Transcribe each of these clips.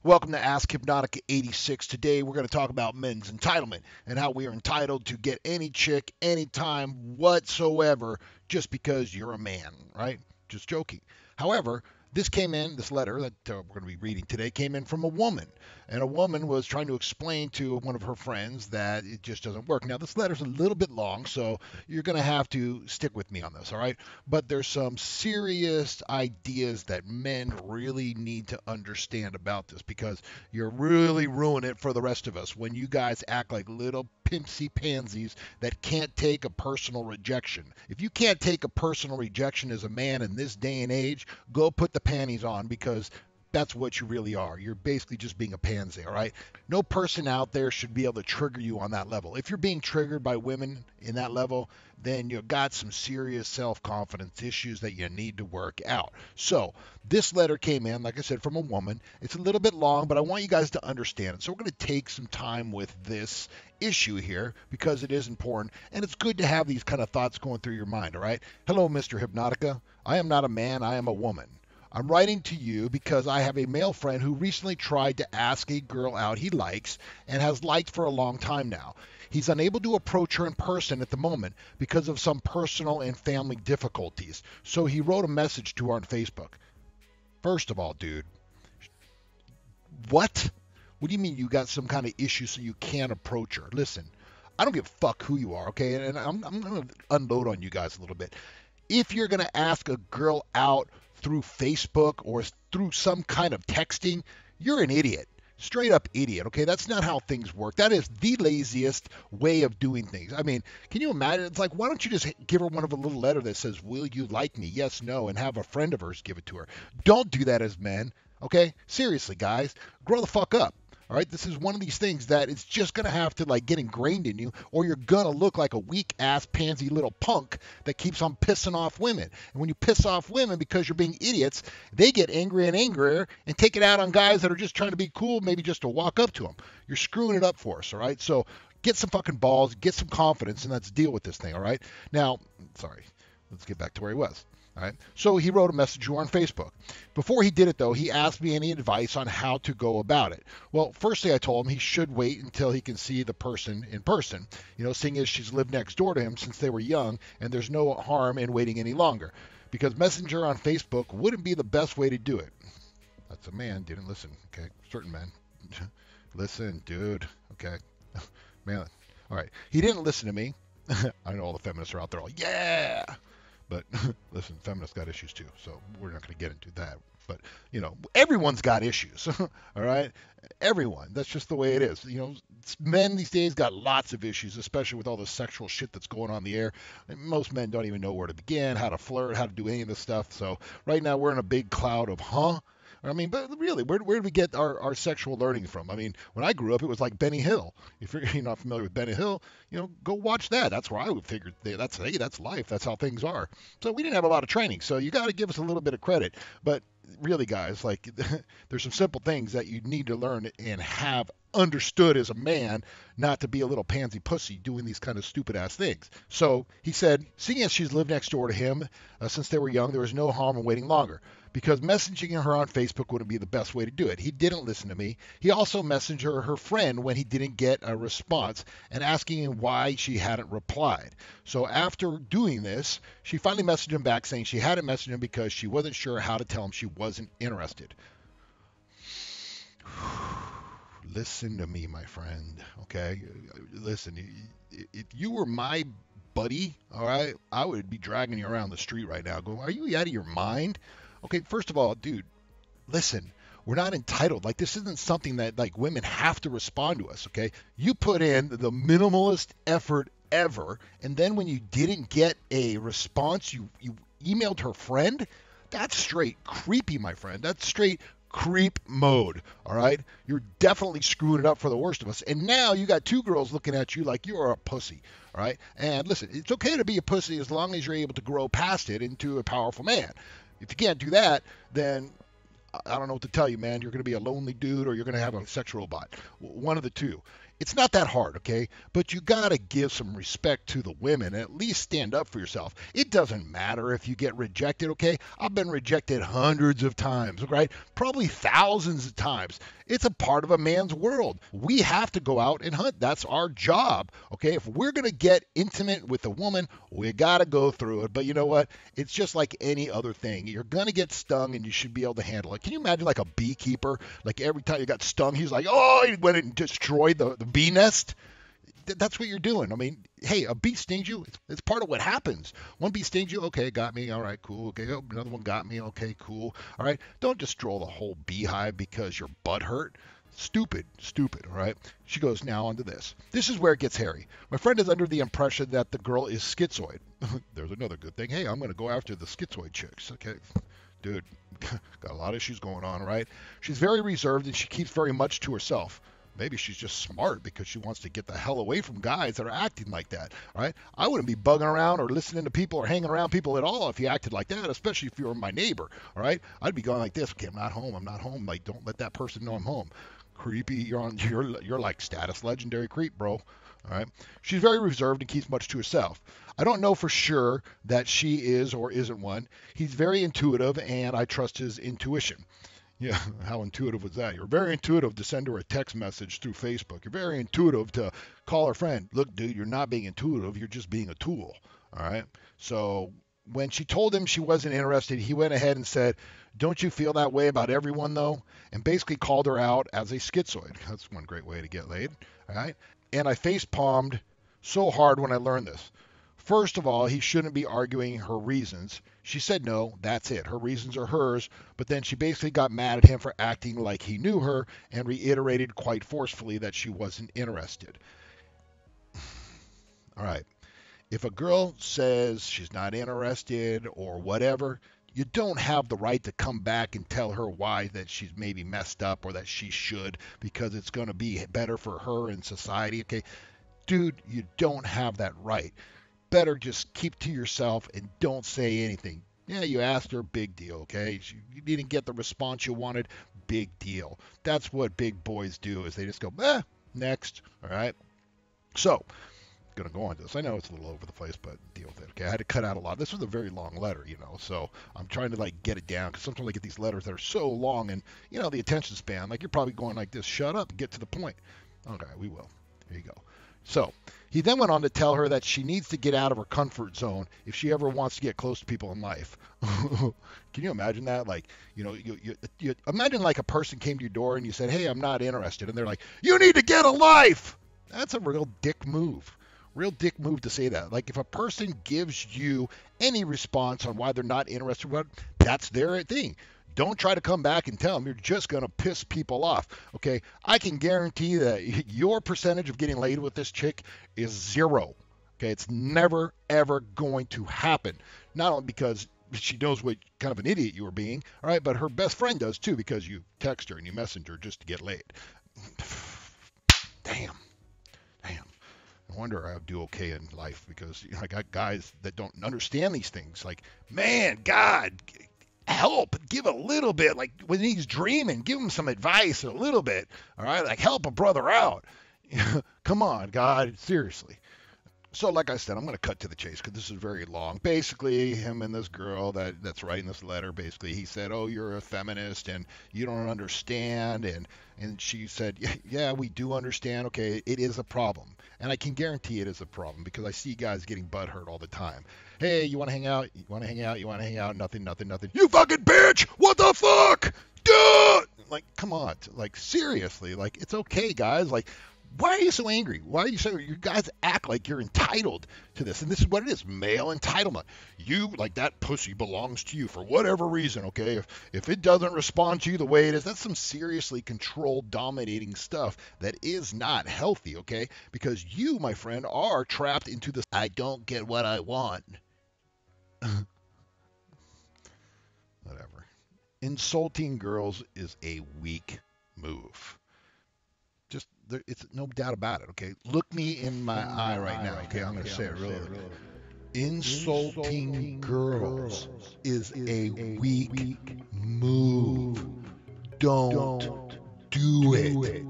Welcome to Ask Hypnotica 86. Today we're going to talk about men's entitlement and how we are entitled to get any chick anytime whatsoever just because you're a man, right? Just joking. However, this letter that we're going to be reading today came in from a woman. And a woman was trying to explain to one of her friends that it just doesn't work. Now, this letter's a little bit long, so you're going to have to stick with me on this, all right? But there's some serious ideas that men really need to understand about this because you're really ruining it for the rest of us when you guys act like little pimpsy pansies that can't take a personal rejection. If you can't take a personal rejection as a man in this day and age, go put the panties on because that's what you really are. You're basically just being a pansy, all right? No person out there should be able to trigger you on that level. If you're being triggered by women in that level, then you've got some serious self-confidence issues that you need to work out. So this letter came in, like I said, from a woman. It's a little bit long, but I want you guys to understand it. So we're going to take some time with this issue here because it is important, and it's good to have these kind of thoughts going through your mind, all right? Hello, Mr. Hypnotica. I am not a man. I am a woman. I'm writing to you because I have a male friend who recently tried to ask a girl out he likes and has liked for a long time now. He's unable to approach her in person at the moment because of some personal and family difficulties. So he wrote a message to her on Facebook. First of all, dude, what? What do you mean you got some kind of issue so you can't approach her? Listen, I don't give a fuck who you are, okay? And I'm going to unload on you guys a little bit. If you're going to ask a girl out through Facebook or through some kind of texting, you're an idiot. Straight up idiot, okay? That's not how things work. That is the laziest way of doing things. I mean, can you imagine? It's like, why don't you just give her one of a little letter that says, will you like me? Yes, no, and have a friend of hers give it to her. Don't do that as men, okay? Seriously, guys, grow the fuck up. All right, this is one of these things that it's just going to have to like get ingrained in you or you're going to look like a weak ass pansy little punk that keeps on pissing off women. And when you piss off women because you're being idiots, they get angrier and angrier and take it out on guys that are just trying to be cool, maybe just to walk up to them. You're screwing it up for us, all right? So get some fucking balls, get some confidence, and let's deal with this thing, all right? Now, sorry, let's get back to where he was. All right. So he wrote a message to her on Facebook. Before he did it, though, he asked me any advice on how to go about it. Well, firstly, I told him he should wait until he can see the person in person, seeing as she's lived next door to him since they were young, and there's no harm in waiting any longer, because Messenger on Facebook wouldn't be the best way to do it. That's a man, didn't listen, okay? Certain men. Listen, dude, okay? Man, all right. He didn't listen to me. I know all the feminists are out there all, yeah! But listen, feminists got issues too, so we're not going to get into that. But, everyone's got issues, all right? Everyone. That's just the way it is. Men these days got lots of issues, especially with all the sexual shit that's going on in the air. And most men don't even know where to begin, how to flirt, how to do any of this stuff. So right now we're in a big cloud of, I mean, but really, where did we get our sexual learning from? I mean, when I grew up, it was like Benny Hill. If you're not familiar with Benny Hill, go watch that. That's where I would figure that's life. That's how things are. So we didn't have a lot of training. So you got to give us a little bit of credit. But really, guys, like there's some simple things that you need to learn and have understood as a man, not to be a little pansy pussy doing these kind of stupid ass things. So he said, seeing as she's lived next door to him since they were young, there was no harm in waiting longer, because messaging her on Facebook wouldn't be the best way to do it. He didn't listen to me. He also messaged her friend when he didn't get a response and asking him why she hadn't replied. So after doing this, she finally messaged him back saying she hadn't messaged him because she wasn't sure how to tell him she wasn't interested. Listen to me, my friend, okay? Listen, if you were my buddy, all right, I would be dragging you around the street right now going, are you out of your mind? Okay, first of all, dude, listen, we're not entitled. Like, this isn't something that, like, women have to respond to us, okay? You put in the minimalist effort ever, and then when you didn't get a response, you emailed her friend? That's straight creepy, my friend. That's straight creep mode, all right? You're definitely screwing it up for the worst of us. And now you got two girls looking at you like you're a pussy, all right? And listen, it's okay to be a pussy as long as you're able to grow past it into a powerful man. If you can't do that, then I don't know what to tell you, man. You're going to be a lonely dude or you're going to have a sexual bot. One of the two. It's not that hard, okay? But you gotta give some respect to the women and at least stand up for yourself. It doesn't matter if you get rejected, okay? I've been rejected hundreds of times, right? Probably thousands of times. It's a part of a man's world. We have to go out and hunt. That's our job, okay? If we're gonna get intimate with a woman, we gotta go through it. But you know what? It's just like any other thing. You're gonna get stung and you should be able to handle it. Can you imagine like a beekeeper? Like every time you got stung, he's like, oh, he went and destroyed the bee nest. That's what you're doing. I mean, hey, a bee stings you. It's part of what happens. One bee stings you. Okay, got me. All right, cool. Okay, oh, another one got me. Okay, cool. All right. Don't destroy the whole beehive because your butt hurt. Stupid, stupid, all right? She goes, now onto this. This is where it gets hairy. My friend is under the impression that the girl is schizoid. There's another good thing. Hey, I'm going to go after the schizoid chicks, okay? Dude, got a lot of issues going on, right? She's very reserved and she keeps very much to herself. Maybe she's just smart because she wants to get the hell away from guys that are acting like that, right? I wouldn't be bugging around or listening to people or hanging around people at all if you acted like that, especially if you were my neighbor, all right? I'd be going like this, okay, I'm not home. Like, don't let that person know I'm home. Creepy, you're like status legendary creep, bro. All right. She's very reserved and keeps much to herself. I don't know for sure that she is or isn't one. He's very intuitive and I trust his intuition. Yeah, how intuitive was that? You're very intuitive to send her a text message through Facebook. You're very intuitive to call her friend. Look, dude, you're not being intuitive. You're just being a tool. All right. So when she told him she wasn't interested, he went ahead and said, don't you feel that way about everyone, though? And basically called her out as a schizoid. That's one great way to get laid. All right. And I face palmed so hard when I learned this. First of all, he shouldn't be arguing her reasons. She said no, that's it. Her reasons are hers, but then she basically got mad at him for acting like he knew her and reiterated quite forcefully that she wasn't interested. All right. If a girl says she's not interested or whatever, you don't have the right to come back and tell her why that she's maybe messed up or that she should because it's going to be better for her in society. Okay, dude, you don't have that right. Better just keep to yourself and don't say anything. Yeah, you asked her, big deal, okay? You didn't get the response you wanted, big deal. That's what big boys do is they just go, next, all right? So, going to go on to this. I know it's a little over the place, but deal with it, okay? I had to cut out a lot. This was a very long letter, so I'm trying to, like, get it down because sometimes I get these letters that are so long and, the attention span, like, you're probably going like this, shut up and get to the point. Okay, we will. Here you go. So he then went on to tell her that she needs to get out of her comfort zone if she ever wants to get close to people in life. Can you imagine that? Like, you imagine like a person came to your door and you said, hey, I'm not interested. And they're like, you need to get a life. That's a real dick move. Real dick move to say that. Like if a person gives you any response on why they're not interested, that's their thing. Don't try to come back and tell them. You're just going to piss people off. Okay, I can guarantee that your percentage of getting laid with this chick is 0. Okay, it's never, ever going to happen. Not only because she knows what kind of an idiot you were being, all right, but her best friend does too because you text her and you message her just to get laid. Damn. No wonder I do okay in life because I got guys that don't understand these things. Like, man, God, help, give a little bit, like when he's dreaming, give him some advice a little bit, all right, like help a brother out. Come on, God, seriously. So like I said, I'm going to cut to the chase because this is very long. Basically, him and this girl that's writing this letter, basically, he said, oh, you're a feminist and you don't understand. And she said, yeah, we do understand. Okay, it is a problem. And I can guarantee it is a problem because I see guys getting butthurt all the time. Hey, you want to hang out? You want to hang out? You want to hang out? Nothing. You fucking bitch! What the fuck? Dude! Like, come on. Like, seriously. Like, it's okay, guys. Like, why are you so angry? Why are you so... You guys act like you're entitled to this. And this is what it is. Male entitlement. You, like, that pussy belongs to you for whatever reason, okay? If it doesn't respond to you the way it is, that's some seriously controlled, dominating stuff that is not healthy, okay? Because you, my friend, are trapped into this, I don't get what I want. Whatever. Insulting girls is a weak move. Just, it's no doubt about it, okay? Look me in my eye right now, okay? I'm going to say it really. Insulting girls is a weak move. Don't do it.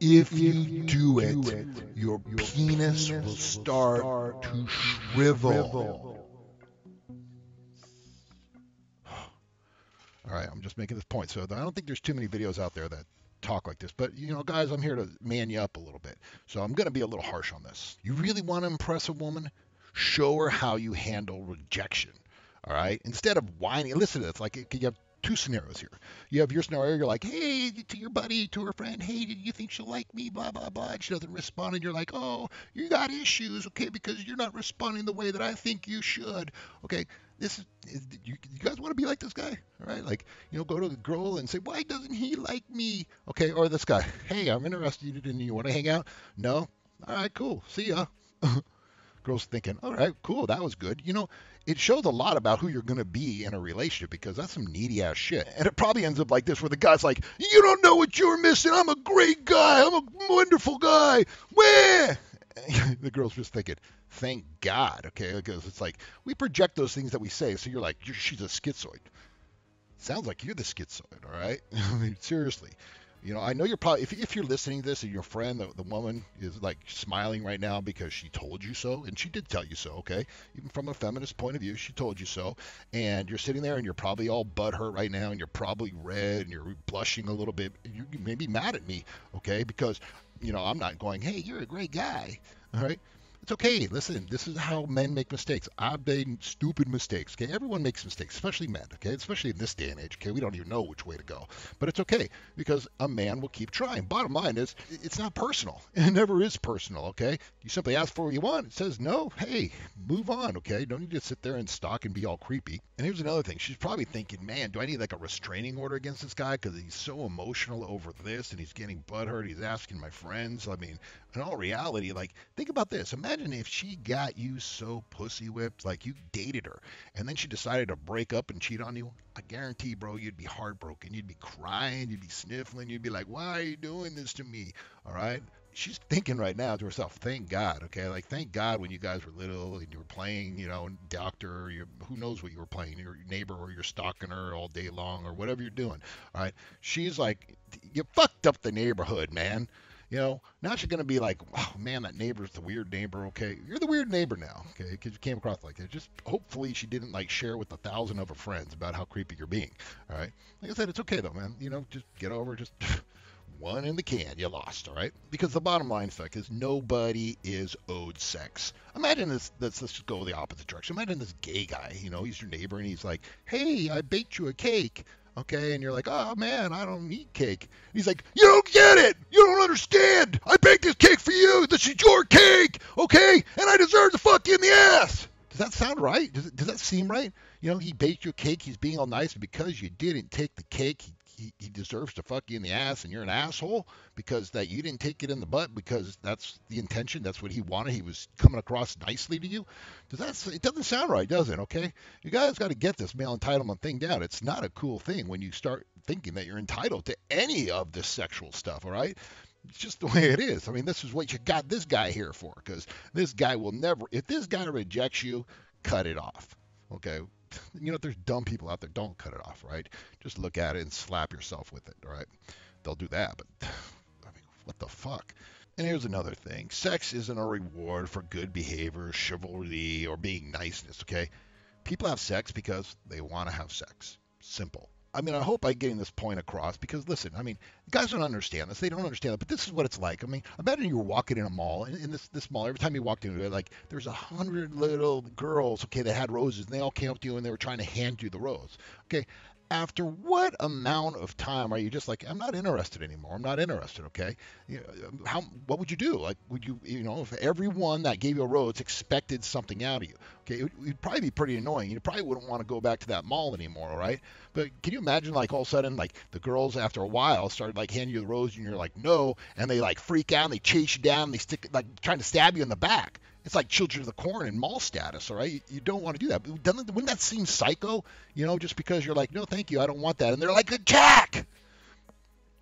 If you do it, your penis will start to shrivel. All right, I'm just making this point. So I don't think there's too many videos out there that talk like this. But, you know, guys, I'm here to man you up a little bit. So I'm going to be a little harsh on this. You really want to impress a woman? Show her how you handle rejection. All right? Instead of whining, listen to this. Like, you have two scenarios here. You have your scenario, you're like, hey, to your buddy, to her friend, hey, do you think she'll like me, blah, blah, blah. And she doesn't respond, and you're like, oh, you got issues, okay, because you're not responding the way that I think you should. Okay, this is you guys want to be like this guy? All right, like, you know, go to the girl and say, why doesn't he like me? Okay, or this guy, hey, I'm interested in you. Want to hang out? No? All right, cool. See ya. Girl's thinking, all right, cool, that was good. You know, it shows a lot about who you're going to be in a relationship, because that's some needy ass shit. And it probably ends up like this, where the guy's like, you don't know what you're missing. I'm a great guy. I'm a wonderful guy. Where? The girl's just thinking, thank God, okay? Because it's like, we project those things that we say. So you're like, she's a schizoid. Sounds like you're the schizoid, all right? I mean, seriously. You know, I know you're probably, if you're listening to this and your friend, the woman, is like smiling right now because she told you so, and she did tell you so, okay? Even from a feminist point of view, she told you so, and you're sitting there and you're probably all butthurt right now, and you're probably red, and you're blushing a little bit. You may be mad at me, okay? Because, you know, I'm not going, hey, you're a great guy, all right? It's okay. Listen, this is how men make mistakes. I've made stupid mistakes. Okay, everyone makes mistakes, especially men. Okay, especially in this day and age. Okay, we don't even know which way to go, but it's okay, because a man will keep trying. Bottom line is, it's not personal. It never is personal. Okay, you simply ask for what you want. It says no. Hey, move on. Okay, don't need to sit there and stalk and be all creepy. And here's another thing. She's probably thinking, man, do I need like a restraining order against this guy because he's so emotional over this and he's getting butthurt. He's asking my friends. I mean, in all reality, like, think about this. Imagine if she got you so pussy whipped, like you dated her, and then she decided to break up and cheat on you. I guarantee, bro, you'd be heartbroken. You'd be crying. You'd be sniffling. You'd be like, why are you doing this to me? All right? She's thinking right now to herself, thank God, okay? Like, thank God when you guys were little and you were playing, you know, doctor, or who knows what you were playing, your neighbor, or you're stalking her all day long, or whatever you're doing, all right? She's like, you fucked up the neighborhood, man. You know, now she's going to be like, oh, man, that neighbor's the weird neighbor, okay? You're the weird neighbor now, okay? Because you came across like that. Just hopefully she didn't, like, share with 1,000 of her friends about how creepy you're being, all right? Like I said, it's okay, though, man. You know, just get over, just one in the can. You lost, all right? Because the bottom line fact is nobody is owed sex. Imagine this, let's just go the opposite direction. Imagine this gay guy, you know, he's your neighbor, and he's like, hey, I baked you a cake. Okay, and you're like, oh man, I don't eat cake. And he's like, you don't get it. You don't understand. I baked this cake for you. This is your cake, okay? And I deserve to fuck you in the ass. Does that sound right? Does that seem right? You know, he baked your cake. He's being all nice, and because you didn't take the cake, he deserves to fuck you in the ass, and you're an asshole because that you didn't take it in the butt, because that's the intention. That's what he wanted. He was coming across nicely to you. It doesn't sound right, does it? Okay, you guys got to get this male entitlement thing down. It's not a cool thing when you start thinking that you're entitled to any of this sexual stuff. All right. It's just the way it is. I mean, this is what you got this guy here for, because this guy will never, if this guy rejects you, cut it off. Okay. You know, if there's dumb people out there, don't cut it off, right? Just look at it and slap yourself with it, all right? They'll do that, but, I mean, what the fuck? And here's another thing. Sex isn't a reward for good behavior, chivalry, or being niceness, okay? People have sex because they want to have sex. Simple. I mean, I hope I'm getting this point across, because, listen, I mean, guys don't understand this. They don't understand it, but this is what it's like. I mean, imagine you were walking in a mall, and in this mall, every time you walked into it, like, there's 100 little girls, okay, that had roses, and they all came up to you, and they were trying to hand you the rose. Okay, after what amount of time are you just like, I'm not interested anymore. I'm not interested, okay? You know, what would you do? Like, would you, you know, if everyone that gave you a rose expected something out of you, okay, it'd probably be pretty annoying. You probably wouldn't want to go back to that mall anymore, all right? But can you imagine, like, all of a sudden, like, the girls, after a while, started, like, handing you the rose, and you're like, no, and they, like, freak out, and they chase you down, and they stick, like, trying to stab you in the back. It's like Children of the Corn in mall status, all right? You don't want to do that. Wouldn't that seem psycho? You know, just because you're like, no, thank you, I don't want that. And they're like, attack!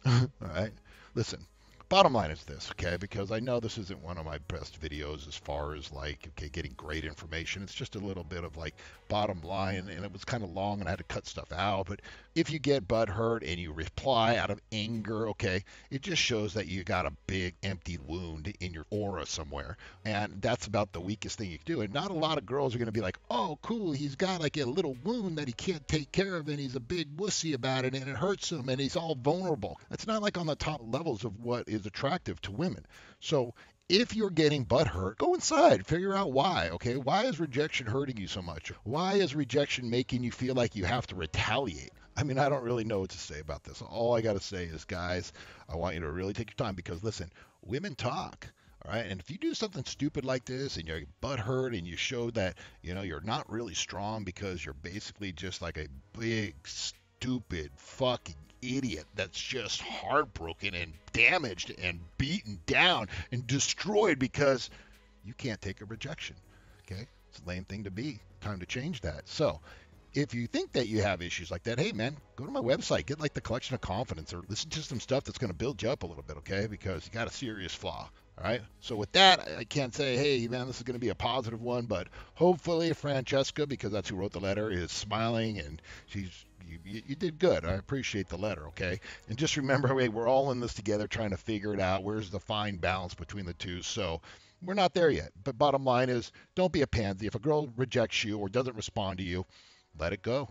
All right? Listen, bottom line is this, okay? Because I know this isn't one of my best videos as far as like, okay, getting great information. It's just a little bit of like bottom line, and it was kind of long and I had to cut stuff out. But if you get butt hurt and you reply out of anger, okay, it just shows that you got a big empty wound in your aura somewhere. And that's about the weakest thing you can do. And not a lot of girls are going to be like, oh, cool, he's got like a little wound that he can't take care of and he's a big wussy about it and it hurts him and he's all vulnerable. That's not like on the top levels of what is attractive to women. So if you're getting butt hurt, go inside, figure out why, okay? Why is rejection hurting you so much? Why is rejection making you feel like you have to retaliate? I mean, I don't really know what to say about this. All I got to say is, guys, I want you to really take your time because, listen, women talk. All right. And if you do something stupid like this and you're butt hurt and you show that, you know, you're not really strong because you're basically just like a big, stupid, fucking idiot that's just heartbroken and damaged and beaten down and destroyed because you can't take a rejection. Okay. It's a lame thing to be. Time to change that. So, if you think that you have issues like that, hey man, go to my website, get like the collection of confidence or listen to some stuff that's going to build you up a little bit, okay? Because you got a serious flaw. All right. So with that, I can't say, hey man, this is going to be a positive one, but hopefully Francesca, because that's who wrote the letter, is smiling and you did good. I appreciate the letter, okay? And just remember, hey, we're all in this together trying to figure it out. Where's the fine balance between the two? So we're not there yet. But bottom line is, don't be a pansy. If a girl rejects you or doesn't respond to you, let it go.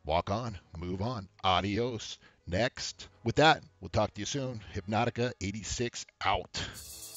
Walk on. Move on. Adios. Next. With that, we'll talk to you soon. Hypnotica 86 out.